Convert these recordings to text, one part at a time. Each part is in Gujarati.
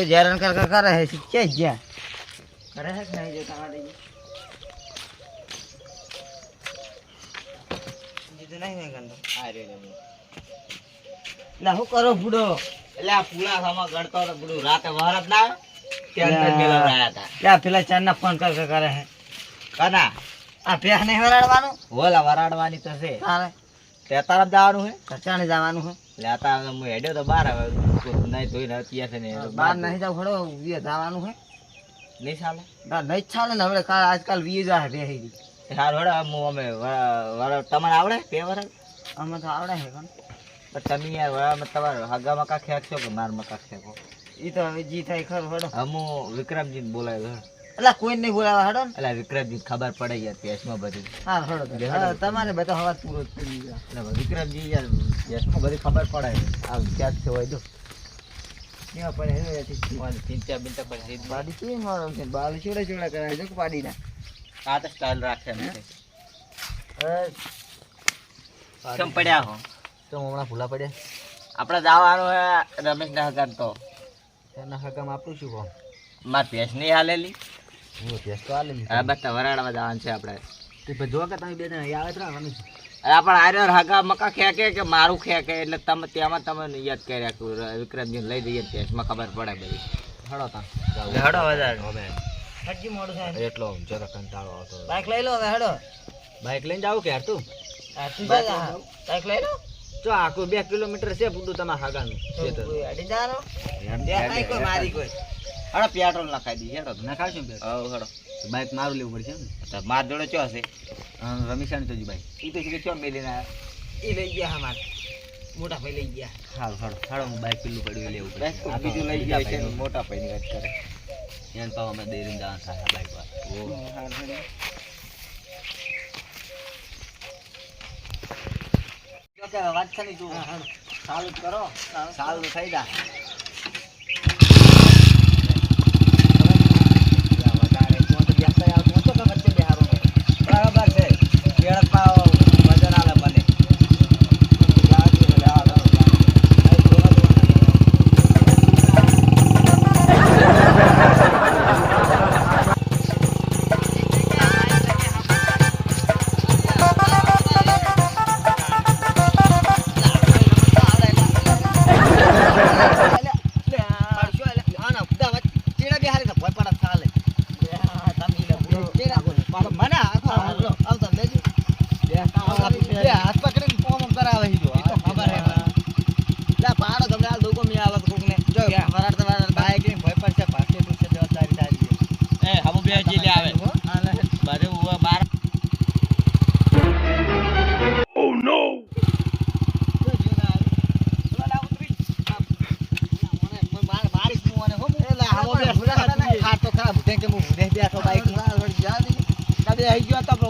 હેરાન કર કરે છે કે જ્યાં કરે છે નહીં જો તમારે જીતું નહીં મેં ગંદો આ રે લા હું કરો બુડો એટલે આ પૂળા સામા ગણતો તો બધું રાતે વરત ના ત્યાં મેલા રહ્યા હતા યા પેલા ચાર ના ફોન કર કરે છે કના આ પેહ નહીં વરાડવાનું ઓલા વરાડવાની તો છે તારે તે તરફ જવાનું છે કચાણે જવાનું છે લેતા હું હેડ્યો તો બહાર આવે નહીં ધોઈને અત્યારે છે ને બહાર નહીં જાવ ખડો વીએ જવાનું છે નહીં ચાલે ના નહીં ચાલે ને હવે આજકાલ વીએ જાય બેહી હાર વડે હું અમે તમને આવડે બે વરસ અમે તો આવડે છે કોણ પણ તમે યાર વડામાં તમારે હગા મકા ખેંચશો કે માર મકા ખેંચો એ તો હવે જી થાય ખરું હડો હું વિક્રમજીને બોલાવ્યો એટલે કોઈ નહીં બોલાવા હડો ને એટલે વિક્રમજી ખબર પડે યાર પેસમાં બધી હા હડો તમારે બધા હવા પૂરો થઈ ગયો એટલે વિક્રમજી યાર પેસમાં બધી ખબર પડે આ ક્યાં છે હોય તો કેવા પડે ચિંતા બિંતા પછી પાડી કેમ મારો છે બાલ છોડે છોડે કરાય જો પાડી ના આ તો સ્ટાઇલ રાખે ને કેમ પડ્યા હો તો હમણાં ભૂલા પડ્યા આપણે જવાનું હે રમેશના હગામ તો એના હકામ આપણું શું કહો માર ભેંસ નહીં હાલેલી હું ભેંસ તો આલે હા બધા વરાડવા જવાનું છે આપણે તે જો કે તમે બે જણા આવે તો રમી આપણે આર્યો હગા મકા ખેકે કે મારું ખેકે એટલે તમે તેમાં તમે યાદ કર્યા વિક્રમજી લઈ દઈએ ભેંસમાં ખબર પડે બધી હડો તા હડો વધારે હવે હજી મોડું થાય એટલો જરા કંટાળો આવતો બાઈક લઈ લો હવે હડો બાઈક લઈને જાવ કે યાર તું તું જા બાઈક લઈ લો જો આખું 2 કિલોમીટર છે પૂડું તમારા હગાનું અડી જાનો દેખાય કોઈ મારી કોઈ હડો પેટ્રોલ નખાઈ દી હેડો નખાવશું બે હડો બાઈક મારું લેવું પડશે ને માર જોડે ચો હશે રમીશાની તો જી બાઈક ઈ તો કે ચો મેલીને એ લઈ ગયા અમાર મોટા ભાઈ લઈ ગયા હાલ હડો હું બાઈક પેલું પડ્યું લેવું પડે આ બીજું લઈ ગયા છે મોટા ભાઈની વાત કરે એને પાવ અમે દેરીને જવાનું થાય બાઈક પર ઓ હાલ વાત છે તું ચાલુ કરો ચાલુ થઈ જા બરાબર છે કેળક પાવ વજન આવે મને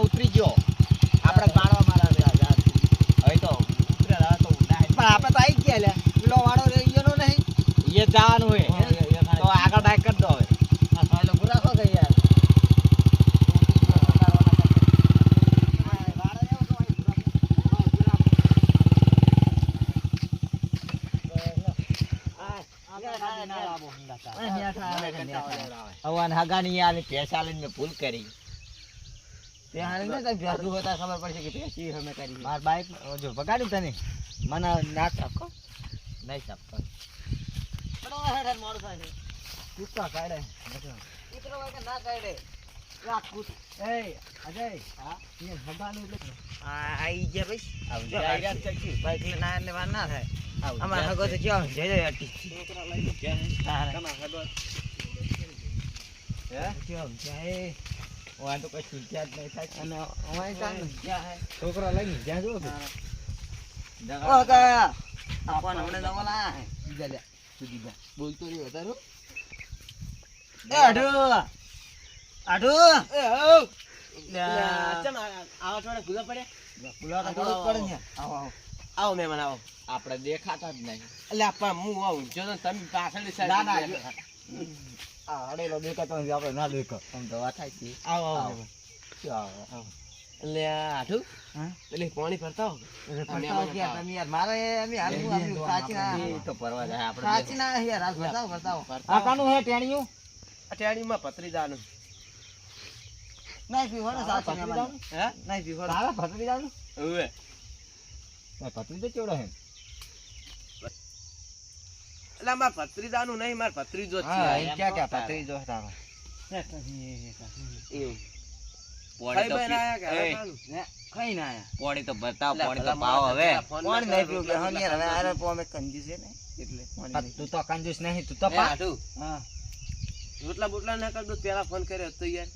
ઉતરી ગયો આપડે પાડવા મારા હવે તો આપડે તો આવી ગયા લે પેલો વાળો રહી ગયો નહીં એ જવાનું હોય તો આગળ બાઈક કરી દો હવે રાખો કે યાર હગાની આલી પૈસા લઈને મેં ભૂલ કરી ખબર પડશે કે પેસી અમે કરી માર બાઈક જો બગાડ્યું તને મને ના છાપકો નહીં સાપતો મોડું થાય કૂદકા કાઢે કૂતરો હોય કે ના કાઢે અજય હા હગાનું એટલે આઈ ગયા ભાઈ બાઈક લઈને ના એટલે વાર ના થાય અમારે હગો તો ક્યાં જઈ હટી તો કઈ ચિંતા જ નહીં થાય અને અમારે કામ ક્યાં હે છોકરા લઈને જ્યાં જો ઓ કયા આપણ હમણે દવાલા બીજા લે સુધી જા બોલતો રહ્યો તારો એ આઢો આઢો એ હો ચમ આવા થોડા ગુલા પડ્યા ગુલા તો થોડો પડે ને આવો આવો આવો મહેમાન આવો આપણે દેખાતા જ નહીં એટલે આપણ હું આવું જો તમે પાછળ ના ના આ અડેલો દેખાતો નથી આપણે ના દેખો આમ તો વાત થાય છે આવો આવો આવો આવો એટલે આ આઠું હા? એટલે પાણી ભરતા હો પટાવો કે યાર તમે યાર મારે એમ હાલ હું આમ સાચી ના એ તો પરવા જાય આપણે સાચી ના યાર હાલ બતાવો બતાવો આ કાનું હે ટેણીયું અઠવાડિયામાં ભત્રીજાનું નહીં પીવાનો સાચી ના ભત્રીજાનું? હે નહીં પીવાનો તારા ભત્રી જાનું હવે ભત્રી તો કેવડો હે એટલે માર ભત્રીજાનું નહીં માર ભત્રીજો જ છે હા, એમ ક્યાં ક્યાં પતરી જો તારો એવું પોણી તો ભાઈ ના આયા કે એ, હારું? કઈ ના આયા પોણી તો બતાવ એટલે પોણી તો ભલા પાવ માણસ હવે પેલા ફોન કોણ ના નહીં કરો, પીવું કે હા રોટલા યાર હવે ખાતા આરે પો અમે કંજૂસ છે ને એટલે પાણી નહીં. તું તો કંજૂસ નહીં તું તો હે, પા આઠું હા રોટલા બોટલા ના કર દો પેલા ફોન કર્યો તો યાર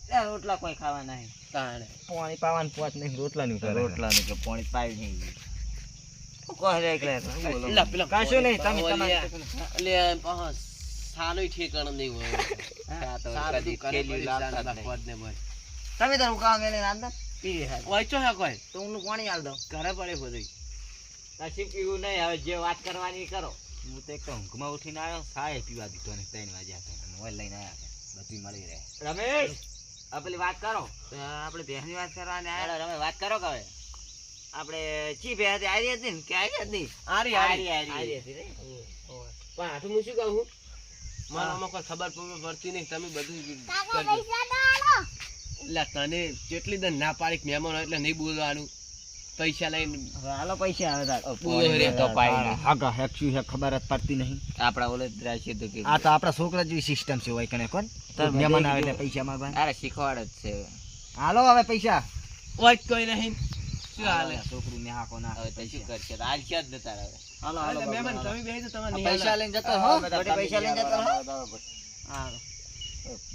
યાર રોટલા કોઈ ખાવા નહીં તાણે પાણી પાવાનું પોત નહીં રોટલાનું કરે રોટલાનું કે પાણી પાવી નહીં કોઈ રે એકલા એકલા. શું બોલો? એટલે પેલા કશું નહીં તમે ઓલી તમારે એટલે પાછો સાનું ઠેકાણું નહીં હોય આ તો સારું કદી કરે ખેલી પડી લાગતા જ સાના નહીં. ખોદ ને બોલ. તમે તારું કામ એને નાંદા પી હે વાંચો હે કોઈ તો હું પાણી આલ દઉં ઘરે પડે બધું નસીબ પીવું નહીં હવે જે વાત કરવાની કરો હું તો એક તો ઊંઘમાં ઉઠીને આવ્યો સાય પીવા દીધો ને 3 વાગ્યા હતા મોબાઈલ લઈને આવ્યા બધી મળી રહે રમેશ આ પેલી વાત કરો તો આપણે ભેંસની વાત કરવાની હેડો આયા રમેશ વાત કરો કે હવે આપણે ચી ભેંસ આવી હતી ને કે આવી હતી આરી હારી, આરી હારી. આવી હતી રે પણ હાથું હું શું કહું છું મારા આમાં કોઈ ખબર પડતી નહીં તમે બધું કરજો. એટલે તને કેટલી દન ના પાડી કે મહેમાન હોય એટલે નહીં બોલવાનું પૈસા લઈને હવે હાલો પૈસા આવે તાર બોલો રે તો પાડી હાગા હેક્સ્યુ હે ખબર જ પડતી નહીં આપડા ઓલે દ્રાશી તો કે આ તો આપડા છોકરા જેવી સિસ્ટમ છે હોય કને કોણ તાર મહેમાન બધે આવે જો. એટલે પૈસા માંગવા અરે શીખવાડ જ છે હાલો હવે પૈસા ઓય કોઈ નહીં શું હાલે છોકરું ને હાકો ના હવે તો શું કરશે હાલ છે જ ને તારે હવે હાલો એટલે મહેમાન તમે બેહી તો તમારે નહીં પૈસા હાલે. લઈને જતો હા, હો બધી પૈસા લઈને જતો હો. હાલો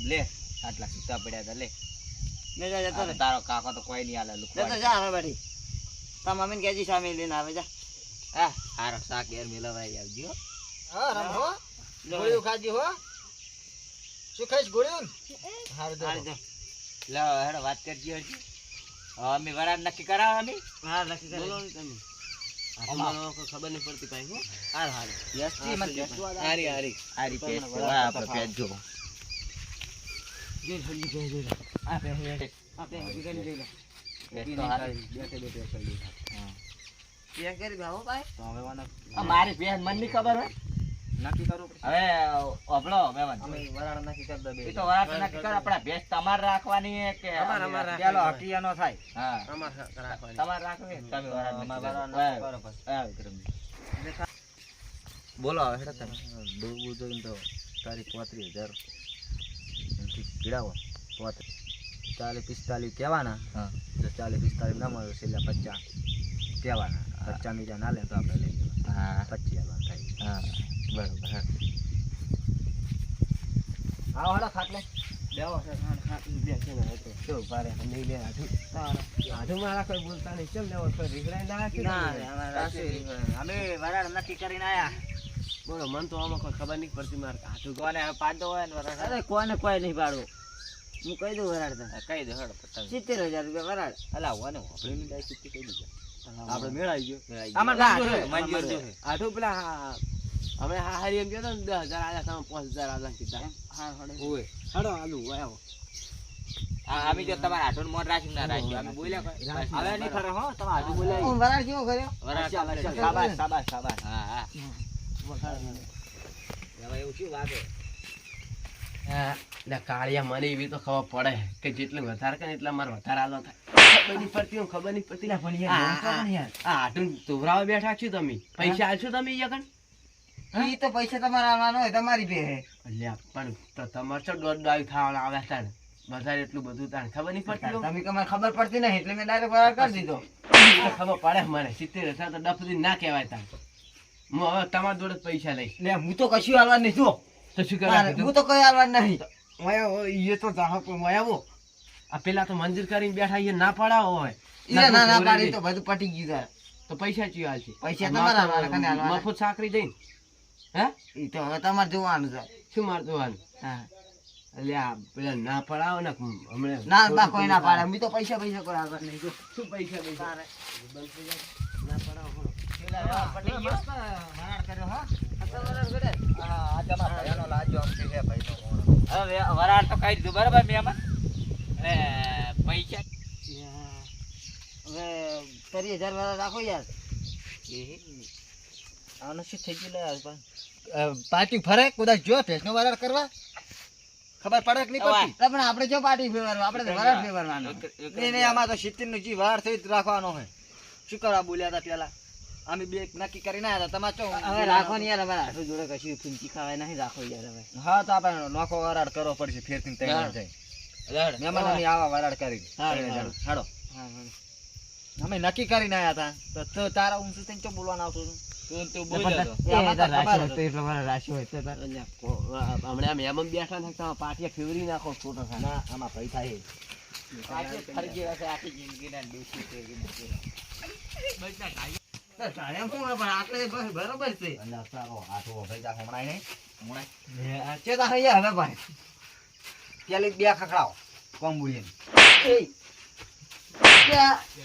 લે આટલા સુતા પડ્યા હતા લે લે જા જતો રે તારો કાકો તો કોઈ નહીં હાલે જતો જા હવે બડી તાર મમ્મીને કહેજી સામે લઈને આવે જા હા હારો શાક યાર મિલવાઈ આવજો હા રમ હો ગોળીઓ ખાજી હો શું ખાઈશ ગોળીઓ હારું હારી દો દો. લે હેડો વાત કરજી હરજી અમે વરાળ નક્કી કરાવ અમે હા લખી કરે બોલો ને તમે અમારો કોઈ ખબર નહીં પડતી પાછી હો. હાર હાર યસથી મને હારી હારી હારી પેજ તમને હા આપણે પેજ જો જોઈ જલ્દી જોઈ જોઈ લે આ પે આ પે વિગન જોઈ લે પેજ તો હારી બેઠે બેઠે સહી હા ત્યાં કરી ભાવો ભાઈ તો હવે આ મારી બેન મને ની ખબર હોય નક્કી કરું હવે ઓભળો મેવન અમે વરાળ નક્કી કરી દો બે એ તો વરાળ નક્કી કર આપણા ભેંસ તમાર રાખવાની છે કે અમાર ચાલો હટિયાનો થાય હા અમાર રાખવાની તમાર રાખવી તમે વરાળ અમાર નક્કી વરાળ કરો. નક્કી કરો પછી. હા, વિક્રમજી. બોલો હવે હેડો તમે ડૂબવું જોઈને તો તારી 35,000 એમથી ગીરાવો 40-45 કહેવાના જો 40-45 ના મળે છેલ્લા 50 કહેવાના 50 મીજા ના લે તો આપણે લઈ લેવા 25,000 થાય બરોબર આવો હેડો ખાટલે બેવો છે બે છે ને હતો શું ભારે નહીં લે હાથું સારા હાથું મારા કોઈ બોલતા નહીં કેમ લેવો કોઈ રીગડાઈ ના રાખી ના તમે? રે, અમારે રાશી અમે વરાળ નક્કી કરીને આયા બોલો મને તો આમાં કોઈ ખબર નહીં પડતી મારે હાથું કોને પાડો હોય ને વરાળ અરે કોને કોઈ નહીં પાડવું હું કહી દઉં વરાળ તને કહી દો હેડો પતાવી 70,000 રૂપિયા વરાળ અલા હોને હોપડીની ડાય ચૂકી કહી દીધો આપણે મેળાઈ ગયો આમાં ના, મંજૂર હાથું છે, મંજૂર છે. હાથું પેલા અમે હારી એમ કહેતો ને 10,000 આલ્યા તમે 5,000 આલ્યા કીધા હા હડે ઓય હડો આલુ આવો અમે જો તમારા હાથોને મોઢ રાખ્યું ના રાખ્યું અમે બોલ્યા કોઈ હવે નહીં ખરે હો તમે હાથું બોલ્યા હું વરાળ કેવો કર્યો વરાળ ચાલ, ચાલ, શાબાશ શાબાશ શાબાશ હા હા હવે એવું શું વાગે એટલે કાળિયા મને એવી તો ખબર પડે કે જેટલું વધારે કરે એટલા મારે વધારે આલો થાય ખબર નહીં પડતી હું ખબર નહીં પડતી પણ યાર, આ- આ- આ હાટું તોવરાવા બેઠા છો તમે પૈસા આલશો તમે ઈ ઈ તો પૈસા તમારા આવવાનો હોય તમારી પે હે અલ્યા પણ તો તમારે છો દોઢ દાવી ખાવાના આવ્યા તાણ વધારે એટલું બધું તાણ ખબર નહીં પડતી હો? તમે કમાર ખબર પડતી નહીં એટલે મેં ડાયરેક્ટ વરાળ કરી દીધો ઈ તો ખબર પડે મને 70,000 તો ડફદી ના કહેવાય તાણ હું હવે તમારા જોડે જ પૈસા લઈશ લે હું તો કશું હાલવા નહીં જો તો શું કરવા હું તો કઈ હાલવા નહીં એ તો જાહો પણ મયાવો આ પેલા તો મંજૂર કરીને બેઠા એ ના પડાવો હોય ઈ ના ના પાડી તો બધું પટી ગયું તાર તો પૈસા ચિયો હાલશે પૈસા તમારા હાલવાના, કને હાલવાના? મફત સાકરી દઈને હે ઈ તો હવે તમારે જોવાનું છે શું માર જોવાનું હા અલ્યા પેલા ના પડાવો ને હમણાં ના બા કોઈ ના પાડે અમે તો પૈસા પૈસા કોઈ હાલવા નહીં જો શું પૈસા પૈસા બંધ થઈ જાય. ના પડાવો બોલો. પટી ગયો વરાળ કર્યો હા આ તો વરાળ કરે હા આ તમારા ભાઈનો લાજો આમ છે ભાઈનો હવે વરાળ તો કહી દીધું બરાબર મેં આમાં પૈસા હવે 30,000 વાળા રાખો યાર. આનો શું થઈ ગયું લે યાર પણ? પાર્ટી ફરે કદાચ જો ભેંસનો વરાળ કરવા ખબર પડે કે નહીં પડતી? પણ આપણે જો પાર્ટી ફેરવાનું આપણે તો વરાળ ફેરવાનો. નહીં આમાં તો 70 નું જી વરાળ થઈ જ રાખવાનો હોય. શું કરવા બોલ્યા હતા પેલા? અમે બે નક્કી કરીને આવ્યા હતા. તમારે ચો હવે રાખો ને યાર. અમારે આટલું જોડે કશું પૂંચી ખાવાય નહીં રાખો યાર હવે. હા તો આપણે નોખો વરાળ કરવો પડશે ફેરથી તૈયાર જાય. મહેમાન અમે આવા વરાળ કરી હાડો. અમે નક્કી કરીને આવ્યા હતા તો તારા ઊંચું થઈને ચો બોલવાનું આવતું તું બોલ્યો તો. હમણાં મેમન બેઠા ને પાટિયા ફેવરી નાખો છોટો ના આમાં પૈસા એ ફરી ગયા છે આખી જિંદગીના ડોશી ફેરવી નાખેલા. બરોબર છે. ચેતા થઈ ગયા હવે ભાઈ. પેલી બે ખખડાવો કોમ બોલીને.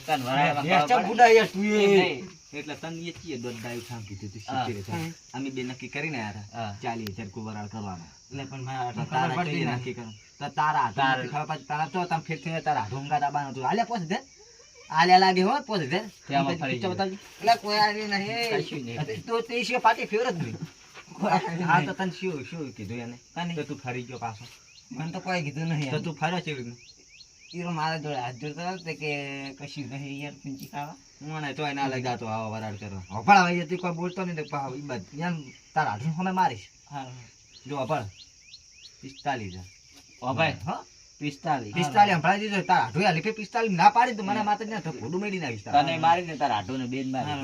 તન વરાળમાં યાર, ચમ બુડા યાર તું એ. એટલે તન એ ચીએ દોડાયું થામ કીધું તું શીખી રે. અમે બે નક્કી કરીને આયા હતા 40,000 કો વરાળ કરવાનો. એટલે પણ મારા તારા કઈ નક્કી કરો તો તારા ખબર પછી તારા તો તમ ફેરથી તારા ઢોંગા દાબાનો તું આલે પોસ દે આલે લાગે હો પોસ દે તેમાં ફરી બતાવજી. એટલે કોઈ આવી નહીં. કશું નહીં. તો તે છે પાટી ફેવર જ નહીં. હા તો તને શું કીધું એને તો તું ફરી ગયો પાછો. મને તો કોઈ કીધું નહીં. તો તું ફર્યો છે રીતનું. ઈરો મારા જોડે હાથ જોડતો હતો કે કશું નહીં યાર પૂંચી ખાવા. મને તોય ના લગાતો આવો વરાળ કરવા. હફળ ભાઈ તું કોઈ બોલતો નહીં તો પાવ ઈ બધ યાર તારા હાથું સામે મારીશ. જો હફળ 45,000. ઓ ભાઈ હા 45 હંભળાઈ દીધો તારા હાથું યાર લીપે 45 ના પાડી તો મને માતા ને ઘોડું મેડી નાખીશ તારા. તને મારીને તારા હાડુને બેન મારી.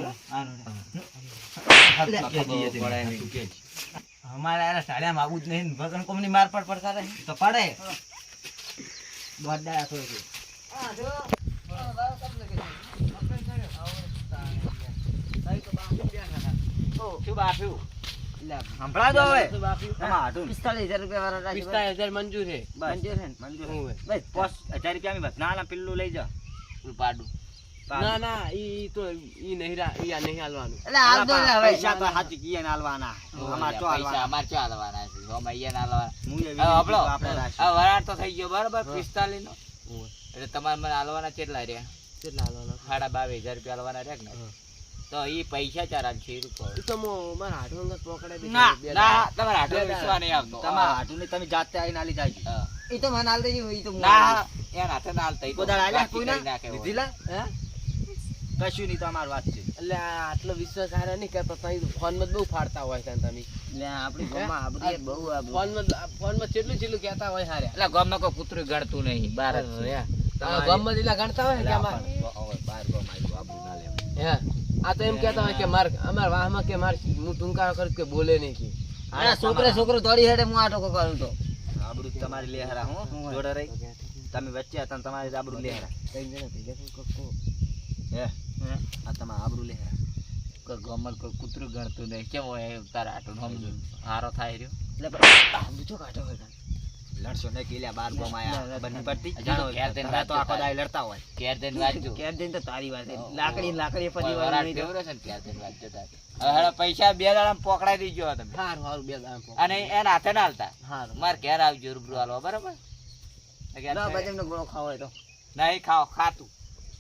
અમારે આ સાડિયામાં આવું જ નહીં. ભગવાન કોમની માર પર પડતા રહે તો પડે. દોડા આખો છે. શું બાફ્યું? હંભળા દો હવે. બાફ્યું? તમારા હાડું 45,000 રૂપિયા વાળા રાખી. 45,000 મંજૂર છે. મંજૂર છે ને? મંજૂર હોવે. બસ 5,000 રૂપિયા બસ ના પેલું લઈ જા પાડું. ના ના ઈ તો ઈ નહીં ઈ આ નહીં હાલવાનું. એટલે હાલ દો ને હવે. પૈસા તો હાચી કીએ ને હાલવાના. અમાર તો પૈસા અમાર ચો હાલવાના છે અમે અહીંયા હાલવા હું એ હવે આપણો આપણે રાખ. આ વરાળ તો થઈ ગયો બરાબર 45 નો હોવે. એટલે તમારે મને હાલવાના કેટલા રહ્યા કેટલા હાલવાના? 22,000 રૂપિયા હાલવાના રહ્યા ને તો ઈ પૈસા ચાર છે રૂપિયા ઈ તો મારા હાડું અંગત પકડાઈ દે. ના ના તમારા હાથે વિશ્વાસ નહીં આવતો તમારા હાટુને તમે જાતે આવીને આલી જાજો. હા. ઈ તો મને હાલ દેજો. ઈ તો ના એના હાથે ના હાલતા ઈ તો કોદાળ આલ્યા બાકી કોઈના? કરી નાખે હોય. લીધીલા? હે? કશું નહીં તમારી વાત છે. એટલે આટલો વિશ્વાસ હારે નહીં કરતો. તમે ફોનમાં બહુ ફાડતા હોય છે તમે. લે આપણી ગામમાં આપણી યાર બહુ આ ફોનમાં કેટલું કેટલું કહેતા હોય હારે. એટલે ગામમાં કોઈ કૂતરું ગણતું નહીં બહાર જ છે. ગામમાં જેટલા ગણતા હોય કે અમાર હવે બહાર ગામ આવ્યું આબરૂ ના લેવું. હે આ તો એમ કહેતા હોય કે અમાર વાહમાં કે હું ટૂંકા કરું કે બોલે નહીં કે. અરે છોકરો દોડી હેડે હું આટો કરું તો. આબરૂ તમારી લેહરા હું જોડે રહી. તમે વચ્ચે હતા ને તમારી આબરૂ લેહરા. ત્રણ જણા ભેગા થઈને કોક કહો. હે આ તમારા આબરૂ લેહરા. કોઈ ગામમાં કોઈ કૂતરું ગણતું નહીં કેમ હોય તારા હાટું હારો થાય રહ્યો એટલે પણ બીજો કાઢો હોય. લડશો ને કે બાર ગામ આયા બની પડતી જાણો ઘેર થઈને ઘરે તો આખો દાય લડતા હોય. ઘેર થઈને વાંચજો કેર દઈને તો તારી વાત છે. લાકડી ફરી વરાળ વાર ફેવરો છે ને ઘેર થઈને વાંચજો તારે. હવે હેડો પૈસા 2 દાડામાં પકડાઈ દીજો તમે હારું હારું બે દાડા પકડો. અને એના હાથે ના હાલતા હારું. મારે ઘેર આવજો રૂબરૂ હાલવા બરાબર ના બજેમનો ગોળો ખાવો હોય તો નહીં ખાઓ ખાતું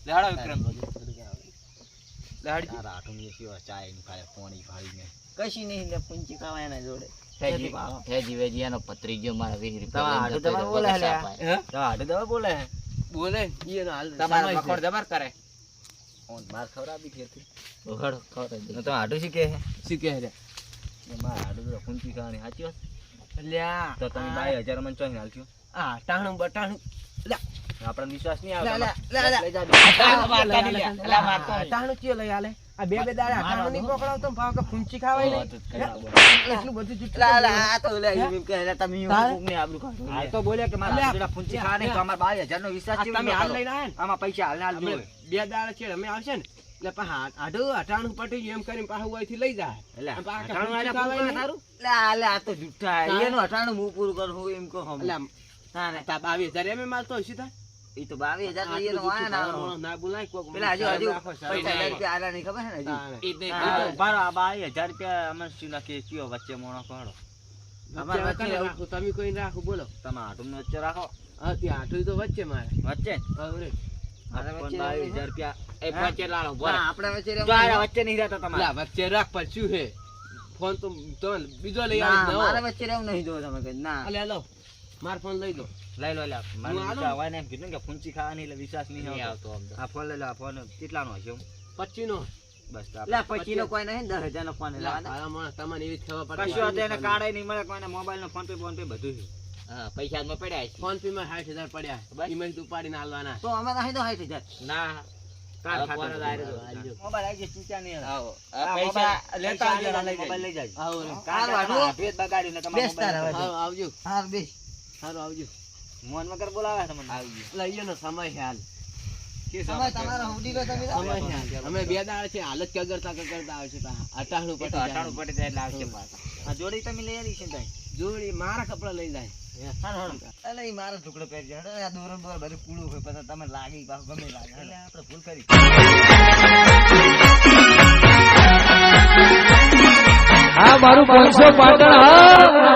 લેડો વિક્રમ તારા હાટુની સિવાય ચાય ની ખાય પાણી ભાળીને. કશી નહીં લે પૂંચી ખાવા એના જોડે. હેજી વેજી એનો પત્રીજો મારા 20 તમારા હાટુ તમારે બોલે હે લે. તમારા હાટુ તમારે બોલે હે. બોલે ઈ એનો હાલ તમારા સમય છે. મખોડ જબર કરે ઓન માર ખવડાવી ફેરથી. ઉઘાડો ખવડાવી દે. તો હાટુ શીખે હે. શીખે છે. મારા હાટુ તો કુંચી ખાવાની સાચી વાત. લ્યા તો તમે 22,000 મને ચોઈ હાલજો. આ ટાણું બટાણું આપણને વિશ્વાસ નહીં લે, આવે. લે, લે, લે. લઈ જાજો. ટાણું ચિયો લઈ આલે આ બે દાડા ટાણું નહીં પકડાવતો ભાવ કે ફૂંચી ખાવાય નહીં. એટલું બધું જુઠ્ઠું લે, લે, આ તો લે, એમ કહે લે, તમે એવું તારે? કોકને આબરૂ કાઢો. આ તો બોલ્યા કે મારા અલ્યા, હાટુડા ફૂંચી ખાવાની તો અમાર 22,000 નો વિશ્વાસ આ કેવી તમે રીતે હાલ કરો? લઈને આયા ને આમાં પૈસા હાલ અમે જોઈએ. બે દાડા છે અમે આવશે ને એટલે પણ આઢું અટાણું પટી ગયું એમ કરીને પાછું અહીંથી લઈ જાય. એટલે અને પાછા અટાણું આલ્યા ફૂંચી પૂરું ખાવાય કરે તારું? લે, આ લે, આ તો જુઠ્ઠા. તારે? એનું હટાણું હું પૂરું કરું હું એમ કહું હમ. એટલે આમ હા ને. 22,000 એમ માલતો હશે તા? ઈ તો 22,000 તો એનો વાય ના આવે. ના બોલાય કોક પેલા હજુ રાખો, સાહેબ. 50,000 રૂપિયા આલા નહીં ખબર હે ને હજુ. તાણે. ઈ નહીં હા. ખાતું. ઉભા રહો, આ 22,000 રૂપિયા અમે શું નાખીએ કયો વચ્ચે મોણો કાઢો. અમારે વચ્ચે વચ્ચે રાખો, તમે કોઈ રાખો બોલો. તમે હાટુને વચ્ચે રાખો. હા ત્યાં આઠું તો વચ્ચે મારે વચ્ચે હવે રે. મારા વચ્ચે 22,000 રૂપિયા એ હા? વચ્ચે લાવો ના, બોલો આપણા વચ્ચે રહેવું જો આ નહીં. વચ્ચે નહીં રહેતા તમારે લા, વચ્ચે રાખ પણ શું હે ફોન તો બીજો લઈ ના, આવી મારા વચ્ચે રહેવું નહીં જો તમે કઈ. ના અલે લો માર ફોન લઈ લો લઈ લો લે હું મને આલું? વિચાર હોય ને એમ કીધું ને કે ફૂંચી ખાવાની એટલે વિશ્વાસ નહીં નહીં આવતો આવતો આમ તો. આ ફોન લઈ લો આ ફોન કેટલાનો હશે 25 નો બસ તો લે પછી નો કોઈ નહીં 10,000 નો ફોન લા, લેવાના. તારા માણસ તમને એવી ખબર પડતી કશું હતું એને કાર્ડ નહીં મળે કોઈને મોબાઈલ નો ફોન પે બધું છે હા પૈસા માં પડ્યા છે. ફોન પે માં 60,000 પડ્યા બસ. ઈમેલ ઉપાડીને આલવાના તો અમે નહીં તો 60,000. ના હવે કાર્ડ ફોન જ ખાતું આયરો બધું. આલજો. મોબાઈલ આવી જાય ચિંતા નહીં હવે. આવો આ આ પૈસા પૈસા લેતા આવજો, મોબાઈલ લઈ લઈ જાજો આવો રે. કારણ કે હારું, તમારા ભેદ બગાડ્યું ને તમારા બેસતા મોબાઈલ રહેવા આવો, આવજો હા બેસ. સારું આવજો મોહન મકર બોલાવે તમને લઈ ગયો ને સમય છે હાલ સમય તમારો હુડી ગયો તમે તો? સમય છે હાલ. અમે 2 દાડા છે હાલત કગરતા આવશે અટાણું એ તો પટી અટાણું જાય. પડી જાય એટલે આવશે પાછા. આ જોડી તમે લઈ આવી છે ને તાઈ? જોડી મારા કપડા લઈ જાય અલે ઈ મારો ટુકડો પહેરજો. હેડો, આ દોરો બોરો બધું કૂળું હોય પછી તમે લાગી પાછું ગમે લાગે. એટલે આપણે ભૂલ કરી આ મારું 500 પાટણ હા